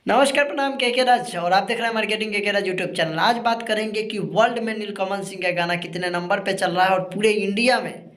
नमस्कार, प्रणाम। के राज और आप देख रहे हैं मार्केटिंग के राज यूट्यूब चैनल। आज बात करेंगे कि वर्ल्ड में नीलकमल सिंह का गाना कितने नंबर पे चल रहा है और पूरे इंडिया में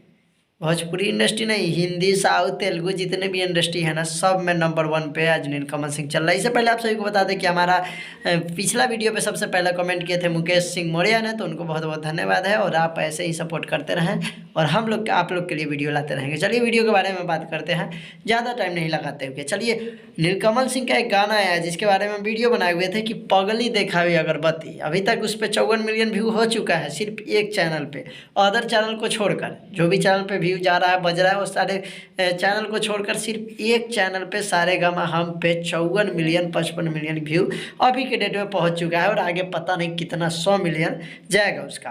भोजपुरी इंडस्ट्री नहीं, हिंदी, साउथ, तेलुगु जितने भी इंडस्ट्री है ना, सब में नंबर 1 पे आज नीलकमल सिंह चल रहा है। इससे पहले आप सभी को बता दें कि हमारा पिछला वीडियो पे सबसे पहले कमेंट किए थे मुकेश सिंह मौर्य ने, तो उनको बहुत बहुत धन्यवाद है और आप ऐसे ही सपोर्ट करते रहें और हम लोग आप लोग के लिए वीडियो लाते रहेंगे। चलिए वीडियो के बारे में बात करते हैं, ज़्यादा टाइम नहीं लगाते हुए। चलिए, नीलकमल सिंह का एक गाना आया जिसके बारे में वीडियो बनाए हुए थे कि पगली देखावी अगरबत्ती। अभी तक उस पर 54 मिलियन व्यू हो चुका है सिर्फ एक चैनल पे। अदर चैनल को छोड़कर जो भी चैनल पे व्यू जा रहा है, बज रहा है, वो सारे चैनल को छोड़कर सिर्फ एक चैनल पे सारेगामा हम पे 54 मिलियन 55 मिलियन व्यू अभी के डेट में पहुंच चुका है और आगे पता नहीं कितना 100 मिलियन जाएगा उसका।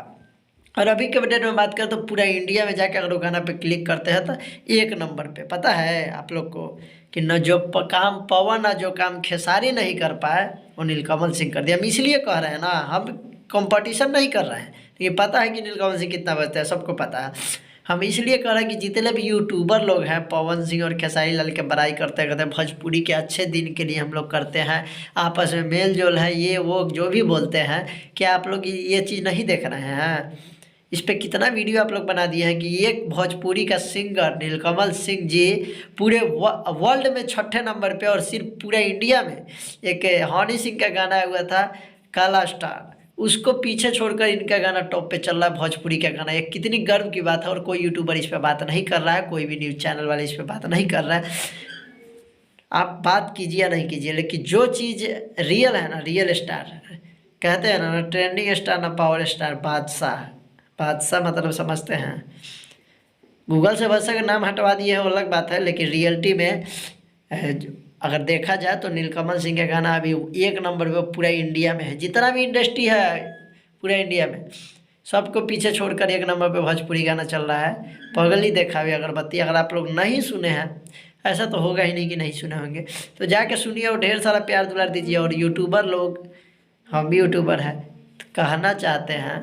और अभी के डेट में बात करें तो पूरा इंडिया में जाकर अगर वो गाना पे क्लिक करते हैं तो एक नंबर पे। पता है आप लोग को कि न जो काम पवन न जो काम खेसारी नहीं कर पाए वो नीलकमल सिंह कर दिया। हम इसलिए कह रहे हैं ना, हम कंपटीशन नहीं कर रहे हैं, लेकिन पता है कि नीलकमल सिंह कितना बचता है, सबको पता है। हम इसलिए कह रहे हैं कि जितने भी यूट्यूबर लोग हैं पवन सिंह और खेसारी लाल के बड़ाई करते करते भोजपुरी के अच्छे दिन के लिए हम लोग करते हैं, आपस में मेल जोल है, ये वो जो भी बोलते हैं, क्या आप लोग ये चीज़ नहीं देख रहे हैं? इस पर कितना वीडियो आप लोग बना दिए हैं कि एक भोजपुरी का सिंगर नीलकमल सिंह जी पूरे वर्ल्ड में 6ठे नंबर पे और सिर्फ पूरे इंडिया में एक हनी सिंह का गाना हुआ था काला स्टार, उसको पीछे छोड़कर इनका गाना टॉप पे चल रहा है। भोजपुरी का गाना, ये कितनी गर्व की बात है और कोई यूट्यूबर इस पर बात नहीं कर रहा है, कोई भी न्यूज़ चैनल वाले इस पर बात नहीं कर रहा है। आप बात कीजिए या नहीं कीजिए, लेकिन जो चीज़ रियल है ना, रियल स्टार कहते हैं ना, ट्रेंडिंग स्टार ना पावर स्टार, बादशाह। बादशाह मतलब समझते हैं, गूगल से बादशाह का नाम हटवा दिए है वो अलग बात है, लेकिन रियलिटी में अगर देखा जाए तो नीलकमल सिंह का गाना अभी एक नंबर पे पूरा इंडिया में है। जितना भी इंडस्ट्री है पूरा इंडिया में, सबको पीछे छोड़कर एक नंबर पे भोजपुरी गाना चल रहा है, पगली देखावी अगरबत्ती। अगर आप लोग नहीं सुने हैं, ऐसा तो होगा ही नहीं कि नहीं सुने होंगे, तो जाके सुनिए और ढेर सारा प्यार दुलार दीजिए। और यूट्यूबर लोग, हम भी यूट्यूबर हैं, कहना चाहते हैं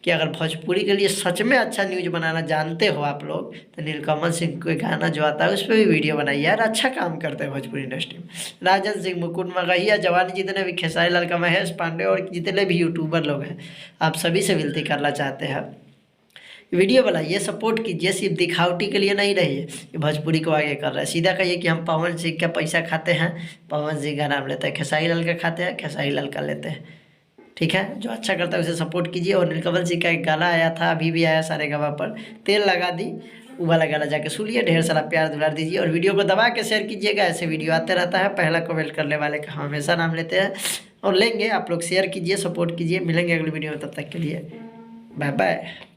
कि अगर भोजपुरी के लिए सच में अच्छा न्यूज़ बनाना जानते हो आप लोग, तो नीलकमल सिंह को गाना जो आता है उस पर भी वीडियो बनाइए यार, अच्छा काम करते हैं भोजपुरी इंडस्ट्री में। राजन सिंह, मुकुट मगहिया, जवानी, जितने भी खेसारी लाल का, महेश पांडे और जितने भी यूट्यूबर लोग हैं, आप सभी से विनती करना चाहते हैं, वीडियो बनाइए, सपोर्ट कीजिए, सिर्फ दिखावटी के लिए नहीं रहिए कि भोजपुरी को आगे कर रहा है। सीधा कहिए कि हम पवन सिंह का पैसा खाते हैं, पवन सिंह का नाम लेते हैं, खेसारी लाल का खाते हैं, खेसारी लाल का लेते हैं। ठीक है, जो अच्छा करता है उसे सपोर्ट कीजिए। और नीलकमल सिंह का एक गाना आया था, अभी भी आया सारेगामा पर, तेल लगा दी, वो वाला गाना जाके सुनिए, ढेर सारा प्यार दुलार दीजिए और वीडियो को दबा के शेयर कीजिएगा। ऐसे वीडियो आते रहता है, पहला कमेंट करने वाले का हम हमेशा नाम लेते हैं और लेंगे। आप लोग शेयर कीजिए, सपोर्ट कीजिए। मिलेंगे अगली वीडियो में, तब तक के लिए बाय बाय।